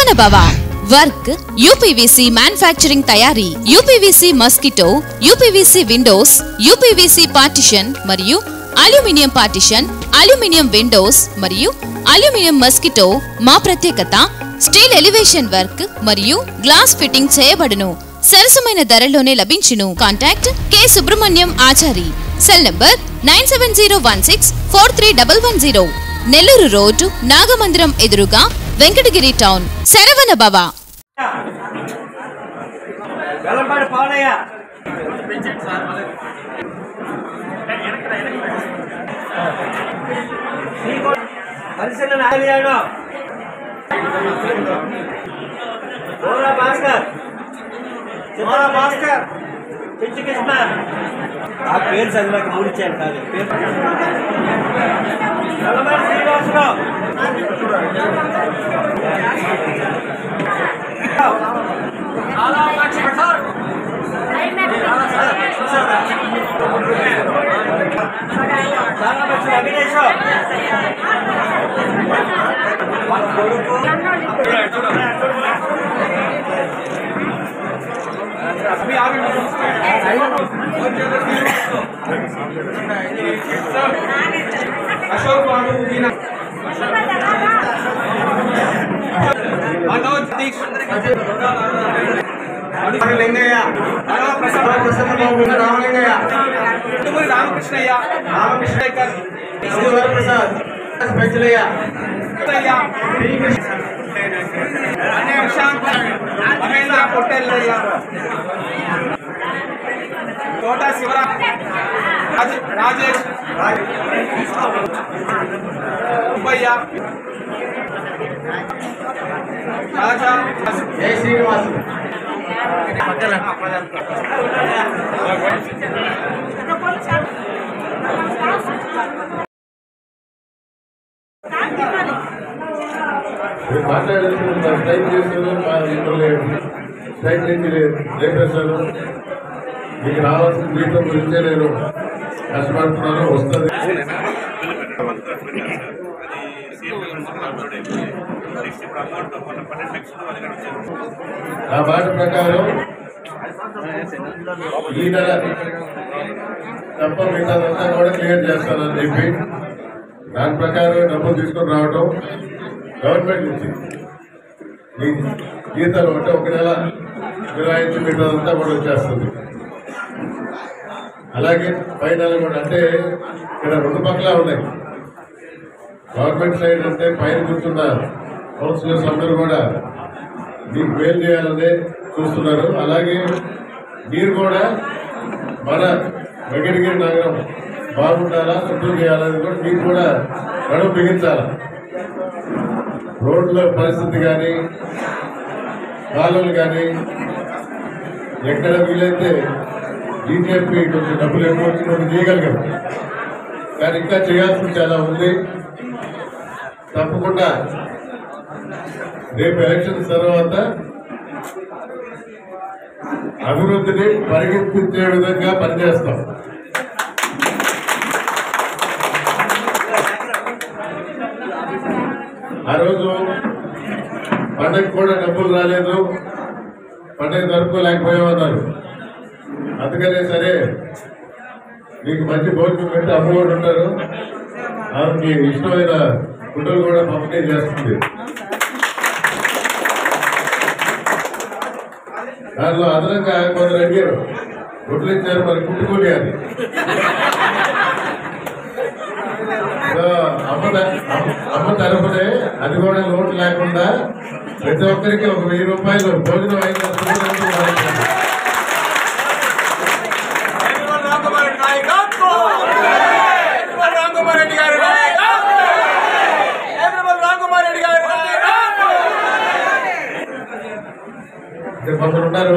శరవణ భవ work UPVC manufacturing తయారీ UPVC mosquito UPVC Windows UPVC partition మరియు అల్యూమినియం పార్టిషన్ అల్యూమినియం విండోస్ మరియు aluminium mosquito మా ప్రత్యేకత స్టీల్ ఎలివేషన్ వర్క్ మరియు గ్లాస్ ఫిట్టింగ్ చేయబడును సరసమైన ధరలోనే లభించును contact K Subrahmanyam Achari cell number 9701643110 Nellore road Nagamandiram ఎదురుగా వెంకటగిరి టౌన్ శరవణ భవ భాస్కర్ పిచ్చి కృష్ణ ఆ పేరు చదివాక మూడిచ్చాను కాదు శ్రీనివాసరావు వెంకటేశ్వర अशोक मनोज लिंगయ్య రామలింగయ్య రామకృష్ణయ్య రామకృష్ణయ్య ప్రసాద్ స్పెషలయ్య మహేంద్ర పొట్టెల్లయ్య తోట శివరాం రాజేష్ సుబ్బయ్య రాజా జై శ్రీనివాస్ మీకు రావాల్సిన జీతం గురించే నేను కష్టపడుతున్నాను వస్తుంది ఆ మాట ప్రకారం ఈ నెల తప్ప మిగతాదంతా కూడా క్లియర్ చేస్తానని చెప్పి దాని ప్రకారం డబ్బులు తీసుకొని రావటం గవర్నమెంట్ నుంచి మీ జీతాలు అంటే ఒక నెల విరాయించి మిగతాదంతా కూడా వచ్చేస్తుంది. అలాగే పై నెల కూడా అంటే ఇక్కడ రెండు పక్కల ఉన్నాయి. గవర్నమెంట్ సైడ్ అంటే పైన కూర్చున్న కౌన్సిలర్స్ అందరూ కూడా మీకు మేలు చేయాలని చూస్తున్నారు. అలాగే మీరు కూడా మన వెంకటగిరి నగరం బాగుండాలా, శుభ్రం చేయాలని కూడా మీకు కూడా నడుము బిగించాలి. రోడ్ల పరిస్థితి కానీ కాలువలు కానీ ఎక్కడ వీలైతే బీజేపీ కొంచెం డబ్బులు ఎక్కువ వచ్చి కొన్ని చేయగలిగాం, కానీ ఇంకా చేయాల్సింది చాలా ఉంది. తప్పకుండా రేపు ఎలక్షన్ తర్వాత అభివృద్ధిని పరిగెత్తించే విధంగా పనిచేస్తాం. ఆ రోజు పండగ కూడా డబ్బులు రాలేదు, పండగ జరుపుకోలేకపోయామన్నారు. అందుకనే సరే మీకు మంచి భోజనం పెట్టి అమ్మఒడి ఉంటారు, ఆమెకి ఇష్టమైన ఫుడ్లు కూడా పంపిణీ చేస్తుంది. దానిలో అదనంగా కొందరు అడిగారు, గుడ్లు ఇచ్చారు మరి కుట్టుకోలే అని. అమ్మ తరపునే అది కూడా లోటు లేకుండా ప్రతి ఒక్కరికి ఒక 1000 రూపాయలు భోజనం అయిన కొందరు ఉన్నారు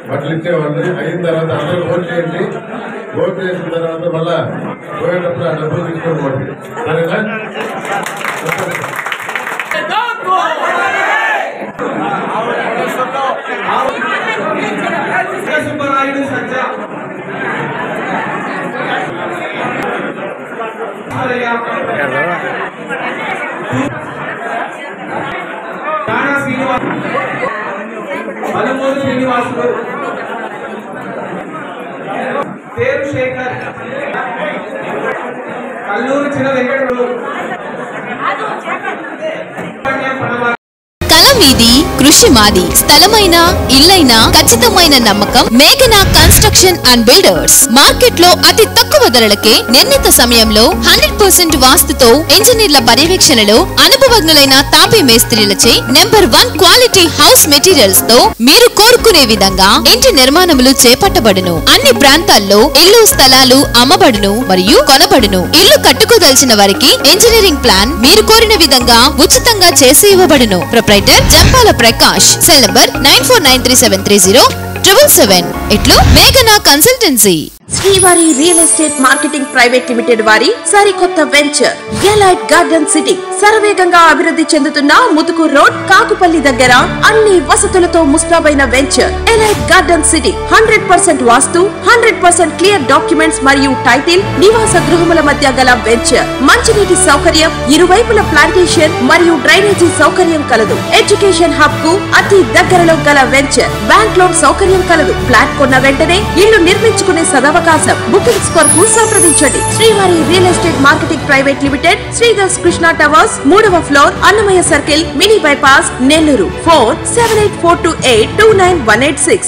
బట్టలు ఇచ్చేవాళ్ళు. అయిన తర్వాత అందరూ ఓట్ చేయండి, ఓట్ చేసిన తర్వాత మళ్ళా పోయేటప్పుడు ఆ డబ్బులు తీసుకోండి. సరేనా? సుబ్బరాయుడు సజ్జ శ్రీనివాసులు, పేరు శేఖర్, కల్లూరు చిన్న వెంకటరావు, కల మీది, కృషి మాది. స్థలమైన, ఇల్లైనా ఖచ్చితమైన నమ్మకం మేఘనా కన్స్ట్రక్షన్ అండ్ బిల్డర్స్. మార్కెట్ లో అతి తక్కువ ధరలకే నిర్ణీత సమయంలో 100% వాస్తుతో ఇంజనీర్ల పర్యవేక్షణలో అనుభవజ్ఞులైన తాపీ మేస్త్రీలచే నెంబర్ 1 క్వాలిటీ హౌస్ మెటీరియల్స్ తో మీరు కోరుకునే విధంగా ఇంటి నిర్మాణములు చేపట్టబడును. అన్ని ప్రాంతాల్లో ఇల్లు స్థలాలు అమ్మబడును మరియు కొనబడును. ఇల్లు కట్టుకోదలిచిన వారికి ఇంజనీరింగ్ ప్లాన్ మీరు కోరిన విధంగా ఉచితంగా చేసి ఇవ్వబడును. Proprietor Jampala Prakash. Cell number 9493307777. ఇట్లు మేఘనా consultancy. Srivari real estate marketing private limited వారి సరికొత్త వెంచర్ ఎలైట్ గార్డెన్ సిటీ. శరవేగంగా అభివృద్ధి చెందుతున్న ముతుకూరు రోడ్, కాకుపల్లి దగ్గర అన్ని వసతులతో ముస్తాబైన వెంచర్ ఎలైట్ గార్డెన్ సిటీ. 100% వాస్తు, 100% క్లియర్ డాక్యుమెంట్స్ మరియు టైటిల్. నివాస గృహముల మధ్య గల వెంచర్. మంచినీటి సౌకర్యం, ఇరువైపుల ప్లాంటేషన్ మరియు డ్రైనేజీ సౌకర్యం కలదు. ఎడ్యుకేషన్ హబ్ కు అతి దగ్గరలో గల వెంచర్. బ్యాంక్ లోన్ సౌకర్యం కలదు. ఫ్లాట్ కొన్న వెంటనే ఇల్లు నిర్మించుకునే సదవకాశం. బుకింగ్స్ కొరకు సంప్రదించండి. Srivari real estate marketing private limited, Sridhar's Krishna towers, 3వ floor, Annamayya circle, mini bypass, Nellore. Phone 7842829186.